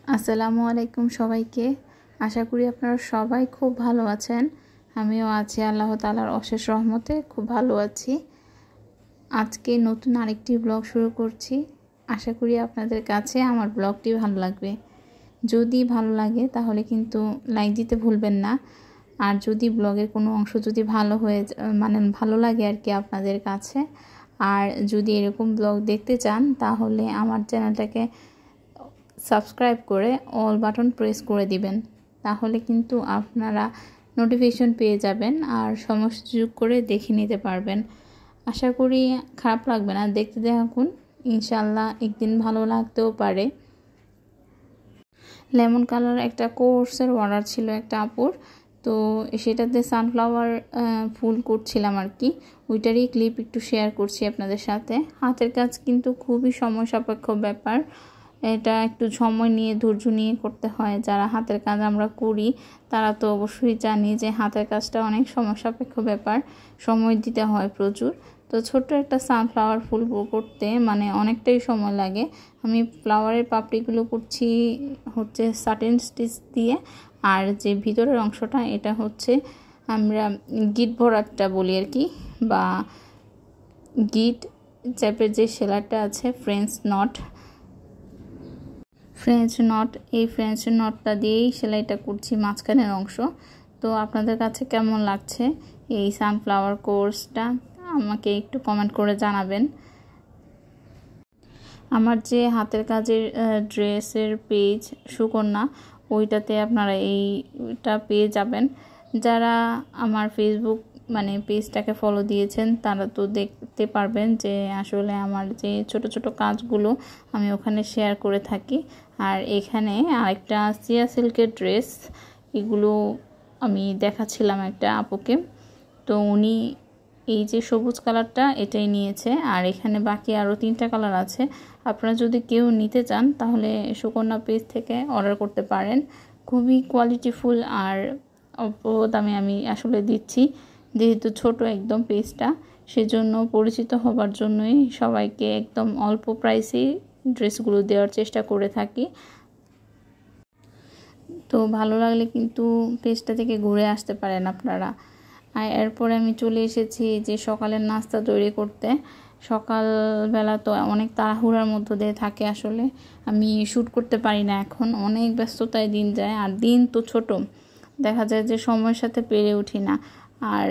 আসসালামু আলাইকুম সবাইকে। আশা করি আপনারা সবাই খুব ভালো আছেন। আমিও আছি আল্লাহ তাআলার অশেষ রহমতে খুব ভালো আছি। আজকে নতুন আরেকটি ব্লগ শুরু করছি। আশা করি আপনাদের কাছে আমার ব্লগটি ভালো লাগবে। যদি ভালো লাগে তাহলে কিন্তু লাইক দিতে ভুলবেন না। আর যদি ব্লগের কোনো অংশ যদি ভালো লাগে আর কি আপনাদের কাছে, আর যদি এরকম ব্লগ দেখতে চান তাহলে আমার চ্যানেলটাকে সাবস্ক্রাইব করে অল বাটন প্রেস করে দিবেন। তাহলে কিন্তু আপনারা নোটিফিকেশন পেয়ে যাবেন আর সময় সুযোগ করে দেখে নিতে পারবেন। আশা করি খারাপ লাগবে না, দেখতে দেখুন, ইনশাল্লাহ একদিন ভালো লাগতেও পারে। লেমন কালার একটা কোর্সের অর্ডার ছিল একটা আপুর, তো সেটাতে সানফ্লাওয়ার ফুল করছিলাম আর কি, ওইটারই ক্লিপ একটু শেয়ার করছি আপনাদের সাথে। হাতের কাজ কিন্তু খুবই সময় সাপেক্ষ ব্যাপার, এটা একটু সময় নিয়ে ধৈর্য নিয়ে করতে হয়। যারা হাতের কাজ আমরা করি তারা তো অবশ্যই জানি যে হাতের কাজটা অনেক সময় সাপেক্ষ ব্যাপার, সময় দিতে হয় প্রচুর। তো ছোট্ট একটা সানফ্লাওয়ার ফুল করতে অনেকটাই সময় লাগে। আমি ফ্লাওয়ারের পাপড়িগুলো করছি হচ্ছে সাটিন স্টিচ দিয়ে, আর যে ভিতরের অংশটা এটা হচ্ছে আমরা গিট ভরাটটা বলি আর কি, বা গিট টাইপের যে সেলাইটা আছে ফ্রেঞ্চ নট, এই ফ্রেঞ্চ নটটা দিয়েই সেলাইটা করছি মাঝখানের অংশ। তো আপনাদের কাছে কেমন লাগছে এই সানফ্লাওয়ার কোর্সটা আমাকে একটু কমেন্ট করে জানাবেন। আমার যে হাতের কাজের ড্রেসের পেজ সুকন্যা, ওইটাতে আপনারা এইটা পেয়ে যাবেন। যারা আমার ফেসবুক পেজটাকে ফলো দিয়েছেন তারা তো দেখতে পারবেন যে আসলে আমার যে ছোট ছোট কাজগুলো আমি ওখানে শেয়ার করে থাকি। আর এখানে আরেকটা সিয়া সিল্কের ড্রেস, এগুলো আমি দেখাচ্ছিলাম একটা আপুকে, তো উনি এই যে সবুজ কালারটা এটাই নিয়েছে, আর এখানে বাকি আরও 3টা কালার আছে। আপনারা যদি কেউ নিতে চান তাহলে সুকন্যা পেজ থেকে অর্ডার করতে পারেন। খুবই কোয়ালিটিফুল আর অল্প দামে আমি আসলে দিচ্ছি, যেহেতু ছোট একদম পেজটা, সেজন্য পরিচিত হবার জন্যই সবাইকে একদম অল্প প্রাইসেই ড্রেসগুলো দেওয়ার চেষ্টা করে থাকি। তো ভালো লাগলে কিন্তু পেজটা থেকে ঘুরে আসতে পারেন আপনারা। আর এরপরে আমি চলে এসেছি যে সকালের নাস্তা তৈরি করতে। সকালবেলা তো অনেক তাড়াহুড়ার মধ্য দিয়ে থাকে, আসলে আমি শ্যুট করতে পারি না, এখন অনেক ব্যস্ততায় দিন যায়, আর দিন তো ছোট, দেখা যায় যে সময়ের সাথে পেরে উঠি না, আর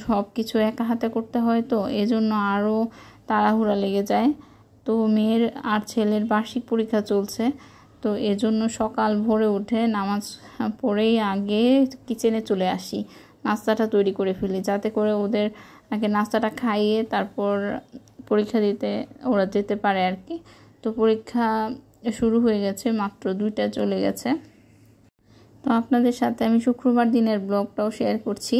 সব কিছু একা হাতে করতে হয়, তো এজন্য আরও তাড়াহুড়া লেগে যায়। তো মেয়ের আর ছেলের বার্ষিক পরীক্ষা চলছে, তো এজন্য সকাল ভোরে উঠে নামাজ পড়েই আগে কিচেনে চলে আসি, নাস্তাটা তৈরি করে ফেলি, যাতে করে ওদের আগে নাস্তাটা খাইয়ে তারপর পরীক্ষা দিতে ওরা যেতে পারে আর কি। তো পরীক্ষা শুরু হয়ে গেছে, মাত্র 2টা চলে গেছে। তো আপনাদের সাথে আমি শুক্রবার দিনের ব্লগটাও শেয়ার করছি।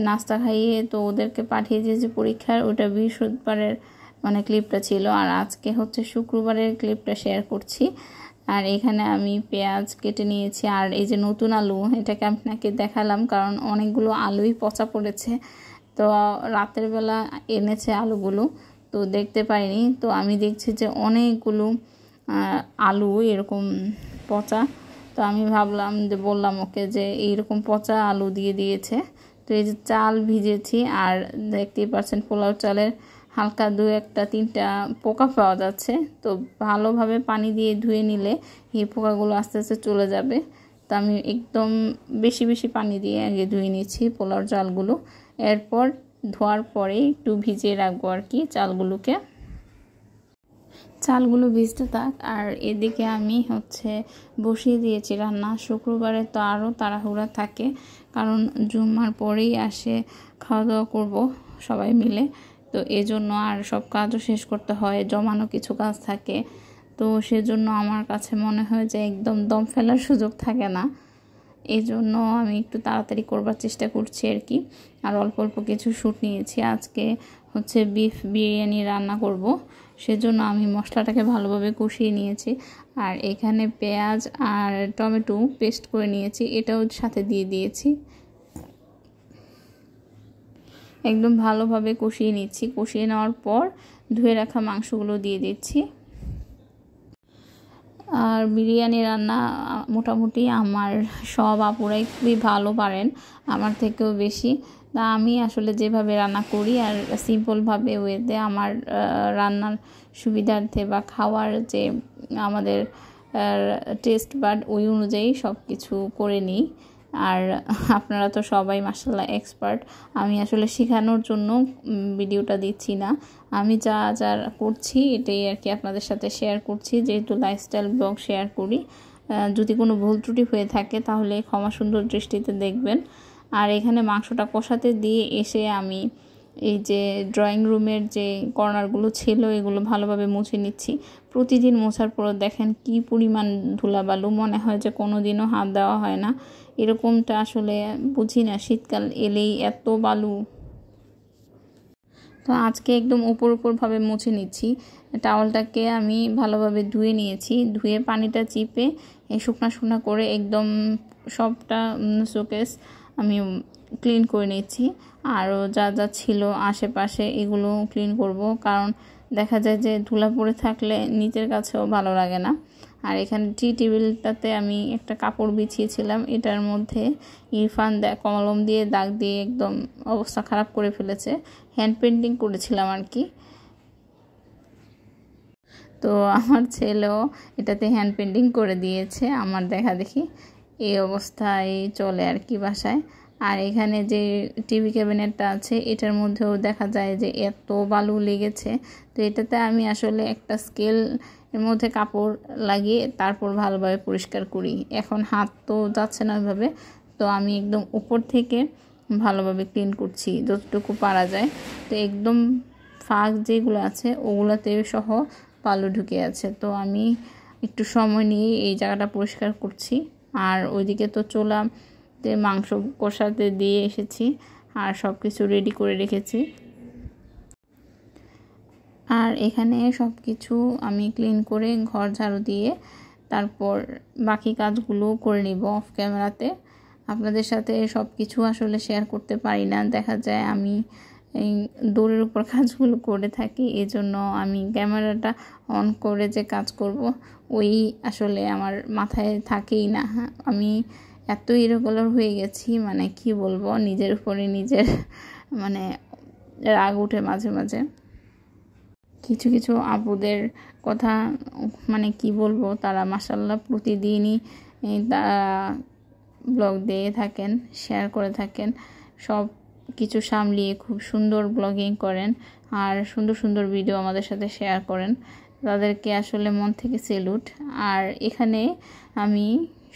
নাস্তা খাইয়ে তো ওদেরকে পাঠিয়ে দিয়েছি পরীক্ষার, ওটা বৃহস্পতিবারের ক্লিপটা ছিল, আর আজকে হচ্ছে শুক্রবারের ক্লিপটা শেয়ার করছি। আর এখানে আমি পেঁয়াজ কেটে নিয়েছি, আর এই যে নতুন আলু, এটাকে আপনাকে দেখালাম কারণ অনেকগুলো আলুই পচা পড়েছে, তো রাতের বেলা এনেছে আলুগুলো, তো দেখতে পাইনি। তো আমি দেখছি যে অনেকগুলো আলু এরকম পচা, তো আমি ভাবলাম যে বললাম ওকে যে এইরকম পচা আলু দিয়ে দিয়েছে। তো এই যে চাল ভিজেছি, আর দেখতেই পাচ্ছেন পোলাও চালের হালকা 2-3টা পোকা পাওয়া যাচ্ছে, তো ভালোভাবে পানি দিয়ে ধুয়ে নিলে এই পোকাগুলো আস্তে আস্তে চলে যাবে। তো আমি একদম বেশি বেশি পানি দিয়ে আগে ধুয়ে নিচ্ছি পোলাওর চালগুলো, এরপর ধোয়ার পরে একটু ভিজিয়ে রাখবো আর কি চালগুলো ভিজতে থাক। আর এদিকে আমি বসিয়ে দিয়েছি রান্না। শুক্রবারে তো আরও তাড়াহুড়া থাকে, কারণ জুম্মার পরেই আসে খাওয়া দাওয়া করবো সবাই মিলে, তো এজন্য আর সব কাজও শেষ করতে হয়, জমানো কিছু কাজ থাকে, তো সেজন্য আমার কাছে মনে হয় যে একদম দম ফেলার সুযোগ থাকে না, এই জন্য আমি একটু তাড়াতাড়ি করবার চেষ্টা করছি আর কি। আর অল্প অল্প কিছু শ্যুট নিয়েছি, আজকে বিফ বিরিয়ানি রান্না করব, সেজন্য আমি মশলাটাকে ভালোভাবে কষিয়ে নিয়েছি। আর এখানে পেঁয়াজ আর টমেটো পেস্ট করে নিয়েছি, এটাও সাথে দিয়ে দিয়েছি, একদম ভালোভাবে কষিয়ে নিচ্ছি। কষিয়ে নেওয়ার পর ধুয়ে রাখা মাংসগুলো দিয়ে দিচ্ছি। আর বিরিয়ানি রান্না মোটামুটি আমার সব আপুরাই খুবই ভালো পারেন, আমার থেকেও বেশি। তা আমি আসলে যেভাবে রান্না করি আর সিম্পলভাবে ওয়েতে আমার রান্নার সুবিধার্থে বা খাওয়ার যে আমাদের টেস্ট বাড ওই অনুযায়ী সব কিছু করে নিই। আর আপনারা তো সবাই মাশাআল্লাহ এক্সপার্ট। আমি আসলে শেখানোর জন্য ভিডিওটা দিচ্ছি না, আমি যা যা করছি এটাই আর কি আপনাদের সাথে শেয়ার করছি, যেহেতু লাইফস্টাইল ব্লগ শেয়ার করি। যদি কোনো ভুল ত্রুটি হয়ে থাকে তাহলে ক্ষমা সুন্দর দৃষ্টিতে দেখবেন। আর এখানে মাংসটা কষাতে দিয়ে এসে আমি এই যে ড্রয়িং রুমের যে কর্নারগুলো ছিল এগুলো ভালোভাবে মুছে নিচ্ছি। প্রতিদিন মোছার পর দেখেন কি পরিমাণ ধুলাবালু, মনে হয় যে কোনো দিনও হাত দেওয়া হয় না। এরকমটা আসলে বুঝি না, শীতকাল এলেই এত বালু। তো আজকে একদম উপরভাবে মুছে নিচ্ছি। টাওয়ালটাকে আমি ভালোভাবে ধুয়ে নিয়েছি, ধুয়ে পানিটা চিপে শুকনা করে একদম সবটা শোকেস আমি ক্লিন করে নিচ্ছি। আরও যা যা ছিল আশেপাশে এগুলো ক্লিন করব, কারণ দেখা যায় যে ধুলা পড়ে থাকলে নিচের কাছেও ভালো লাগে না। আর এখানে টি টেবিলটাতে আমি একটা কাপড় বিছিয়েছিলাম, এটার মধ্যে ইরফান কলম দিয়ে দাগ দিয়ে একদম অবস্থা খারাপ করে ফেলেছে। হ্যান্ড পেন্টিং করেছিলাম আর কি। তো আমার ছেলেও এটাতে হ্যান্ড পেন্টিং করে দিয়েছে, আমার দেখা দেখি এই অবস্থায় চলে আর কি বাসায়। আর এখানে যে টিভি ক্যাবিনেটটা আছে এটার মধ্যেও দেখা যায় যে এত বালু লেগেছে। তো এটাতে আমি আসলে একটা স্কেল এর মধ্যে কাপড় লাগিয়ে তারপর ভালোভাবে পরিষ্কার করি। এখন হাত তো যাচ্ছে না ওইভাবে, তো আমি একদম উপর থেকে ভালোভাবে ক্লিন করছি যতটুকু পারা যায়। তো একদম ফাঁক যেগুলো আছে ওগুলোতে সহ বালু ঢুকে আছে, তো আমি একটু সময় নিয়ে এই জায়গাটা পরিষ্কার করছি। আর ওইদিকে তো চুলাতে মাংস কষাতে দিয়ে এসেছি আর সব কিছু রেডি করে রেখেছি। আর এখানে সব কিছু আমি ক্লিন করে ঘর ঝাড়ু দিয়ে তারপর বাকি কাজগুলো করে নিব অফ ক্যামেরাতে। আপনাদের সাথে সব কিছু আসলে শেয়ার করতে পারি না, দেখা যায় আমি এই দৌড়ের উপর কাজগুলো করে থাকি, এজন্য আমি ক্যামেরাটা অন করে যে কাজ করব ওই আসলে আমার মাথায় থাকেই না। আমি এত ইরেগুলার হয়ে গেছি, মানে কি বলবো, নিজের উপরে নিজের মানে রাগ উঠে মাঝে মাঝে। কিছু কিছু আপুদের কথা মানে কি বলবো, তারা মাশাআল্লাহ প্রতিদিনই তারা ব্লগ দিয়ে থাকেন, শেয়ার করে থাকেন, সব কিছু সামলিয়ে খুব সুন্দর ব্লগিং করেন আর সুন্দর সুন্দর ভিডিও আমাদের সাথে শেয়ার করেন। তাদেরকে আসলে মন থেকে সেলুট। আর এখানে আমি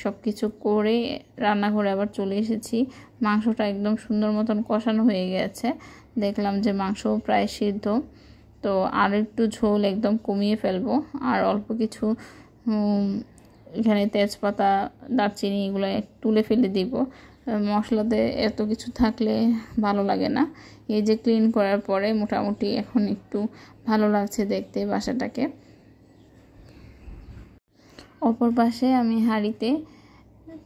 সব কিছু করে রান্নাঘরে আবার চলে এসেছি। মাংসটা একদম সুন্দর মতন কষানো হয়ে গেছে, দেখলাম যে মাংসও প্রায় সিদ্ধ। তো আর একটু ঝোল একদম কমিয়ে ফেলবো, আর অল্প কিছু এখানে তেজপাতা দারচিনি এগুলো তুলে ফেলে দিব। মশলাতে এত কিছু থাকলে ভালো লাগে না। এই যে ক্লিন করার পরে মোটামুটি এখন একটু ভালো লাগছে দেখতে বাসাটাকে। অপর পাশে আমি হাঁড়িতে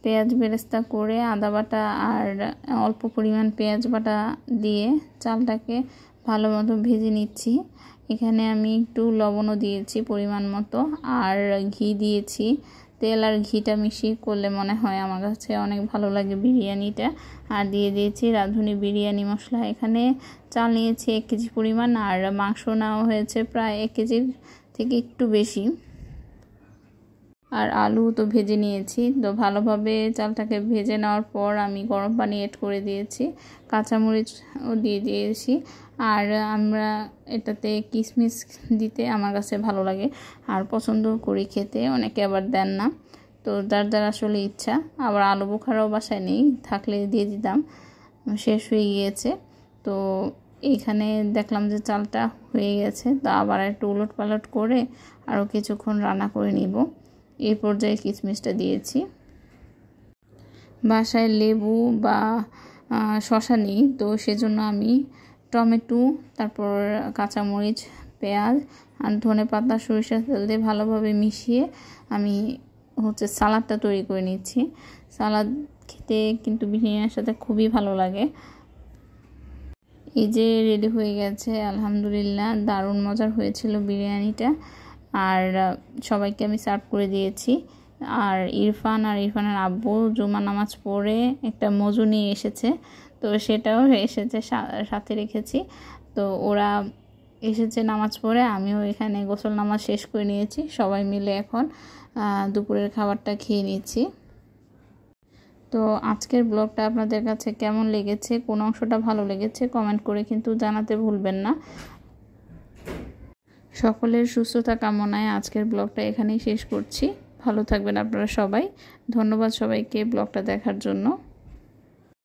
পেঁয়াজ বেরেস্তা করে আদা বাটা আর অল্প পরিমাণ পেঁয়াজ বাটা দিয়ে চালটাকে ভালো মতো ভেজে নিচ্ছি। এখানে আমি একটু লবণও দিয়েছি পরিমাণ মতো, আর ঘি দিয়েছি। তেল আর ঘিটা মিশিয়ে করলে মনে হয় আমার কাছে অনেক ভালো লাগে বিরিয়ানিটা। আর দিয়ে দিয়েছি রাঁধুনি বিরিয়ানি মশলা। এখানে চাল নিয়েছি 1 কেজি পরিমাণ, আর মাংস নেওয়া হয়েছে প্রায় 1 কেজির থেকে একটু বেশি। আর আলু তো ভেজে নিয়েছি। তো ভালোভাবে চালটাকে ভেজে নেওয়ার পর আমি গরম পানি এড করে দিয়েছি, কাঁচামরিচও দিয়ে দিয়েছি। আর আমরা এটাতে কিশমিশ দিতে আমার কাছে ভালো লাগে আর পছন্দ করি খেতে, অনেকে আবার দেন না। তো যার যার আসলে ইচ্ছা। আবার আলু বোখারাও বাসায় নেই, থাকলে দিয়ে দিতাম, শেষ হয়ে গিয়েছে। তো এইখানে দেখলাম যে চালটা হয়ে গেছে, তো আবার একটু উলট পালট করে আরও কিছুক্ষণ রান্না করে নিব। এই পর্যায়ে কিশমিশটা দিয়েছি। বাসায় লেবু বা শসা নেই, তো সেজন্য আমি টমেটো, তারপর কাঁচামরিচ, পেঁয়াজ আর ধনেপাতা সরিষার তেল দিয়ে ভালোভাবে মিশিয়ে আমি সালাদটা তৈরি করে নিচ্ছি। সালাদ খেতে কিন্তু বিরিয়ানির সাথে খুবই ভালো লাগে। এই যে রেডি হয়ে গেছে, আলহামদুলিল্লাহ দারুণ মজার হয়েছিল বিরিয়ানিটা। আর সবাইকে আমি সার্ভ করে দিয়েছি। আর ইরফানের আব্বু জুমা নামাজ পড়ে একটা মজু নিয়ে এসেছে, তো সেটাও এসেছে, সাথে রেখেছি। তো ওরা এসেছে নামাজ পড়ে, আমিও এখানে গোসল নামাজ শেষ করে নিয়েছি। সবাই মিলে এখন দুপুরের খাবারটা খেয়ে নিচ্ছি। তো আজকের ব্লগটা আপনাদের কাছে কেমন লেগেছে, কোন অংশটা ভালো লেগেছে কমেন্ট করে কিন্তু জানাতে ভুলবেন না। সকলের সুস্থতা কামনায় আজকের ব্লগটা এখানেই শেষ করছি। ভালো থাকবেন আপনারা সবাই। ধন্যবাদ সবাইকে ব্লগটা দেখার জন্য।